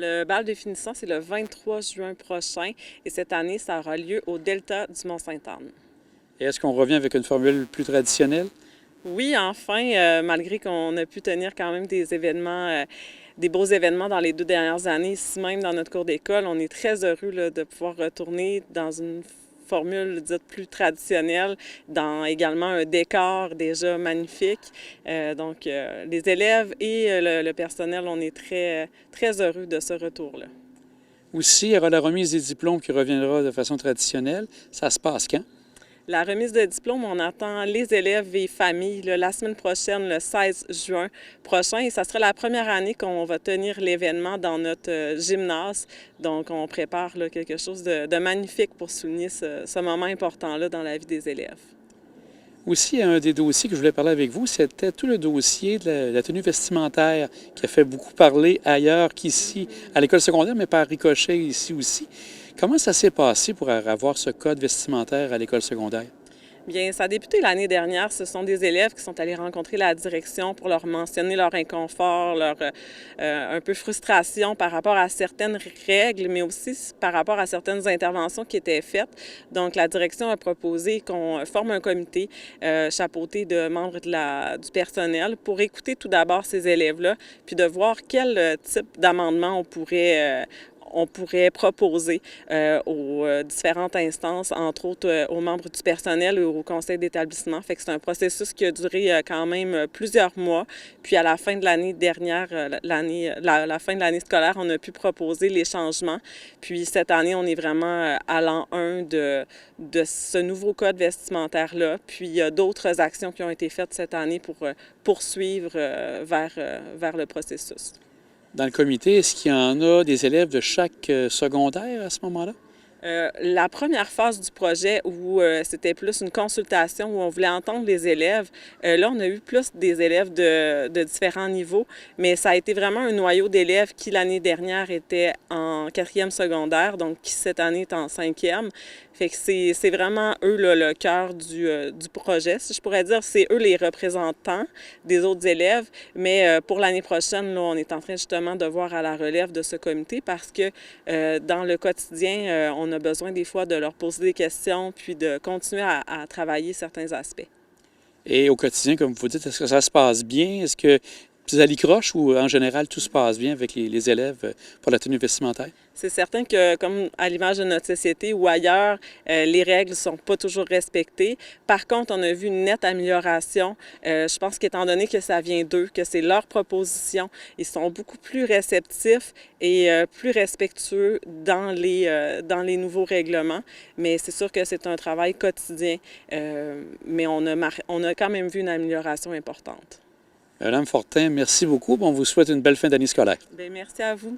Le bal de finissant, c'est le 23 juin prochain et cette année, ça aura lieu au Delta du Mont-Sainte-Anne. Et est-ce qu'on revient avec une formule plus traditionnelle? Oui, enfin, malgré qu'on a pu tenir quand même des événements, des beaux événements dans les 2 dernières années, ici même dans notre cours d'école, on est très heureux là, de pouvoir retourner dans une formule dite plus traditionnelle, dans également un décor déjà magnifique. Les élèves et le personnel, on est très heureux de ce retour-là. Aussi, il y aura la remise des diplômes qui reviendra de façon traditionnelle. Ça se passe quand? La remise de diplôme, on attend les élèves et familles là, la semaine prochaine, le 16 juin prochain. Et ça sera la première année qu'on va tenir l'événement dans notre gymnase. Donc, on prépare là, quelque chose de magnifique pour souligner ce moment important-là dans la vie des élèves. Aussi, un des dossiers que je voulais parler avec vous, c'était tout le dossier de la tenue vestimentaire qui a fait beaucoup parler ailleurs qu'ici, à l'école secondaire, mais par ricochet ici aussi. Comment ça s'est passé pour avoir ce code vestimentaire à l'école secondaire? Bien, ça a débuté l'année dernière. Ce sont des élèves qui sont allés rencontrer la direction pour leur mentionner leur inconfort, leur un peu frustration par rapport à certaines règles, mais aussi par rapport à certaines interventions qui étaient faites. Donc, la direction a proposé qu'on forme un comité chapeauté de membres du personnel pour écouter tout d'abord ces élèves-là, puis de voir quel type d'amendement on pourrait proposer aux différentes instances, entre autres aux membres du personnel ou au conseil d'établissement. Fait que c'est un processus qui a duré quand même plusieurs mois. Puis à la fin de l'année dernière, la fin de l'année scolaire, on a pu proposer les changements. Puis cette année, on est vraiment à l'an 1 de ce nouveau code vestimentaire-là. Puis il y a d'autres actions qui ont été faites cette année pour poursuivre vers le processus. Dans le comité, est-ce qu'il y en a des élèves de chaque secondaire à ce moment-là? La première phase du projet où c'était plus une consultation, où on voulait entendre les élèves, là, on a eu plus des élèves de différents niveaux, mais ça a été vraiment un noyau d'élèves qui, l'année dernière, étaient en 4e secondaire, donc qui, cette année, est en 5e. Fait que c'est vraiment eux là, le cœur du projet, si je pourrais dire. C'est eux les représentants des autres élèves, mais pour l'année prochaine, là, on est en train justement de voir à la relève de ce comité parce que dans le quotidien, on a besoin des fois de leur poser des questions puis de continuer à travailler certains aspects. Et au quotidien, comme vous dites, est-ce que ça se passe bien? Est-ce que vous alicroche ou en général tout se passe bien avec les élèves pour la tenue vestimentaire? C'est certain que, comme à l'image de notre société ou ailleurs, les règles ne sont pas toujours respectées. Par contre, on a vu une nette amélioration. Je pense qu'étant donné que ça vient d'eux, que c'est leur proposition, ils sont beaucoup plus réceptifs et plus respectueux dans les nouveaux règlements. Mais c'est sûr que c'est un travail quotidien, mais on a quand même vu une amélioration importante. Madame Fortin, merci beaucoup. On vous souhaite une belle fin d'année scolaire. Bien, merci à vous.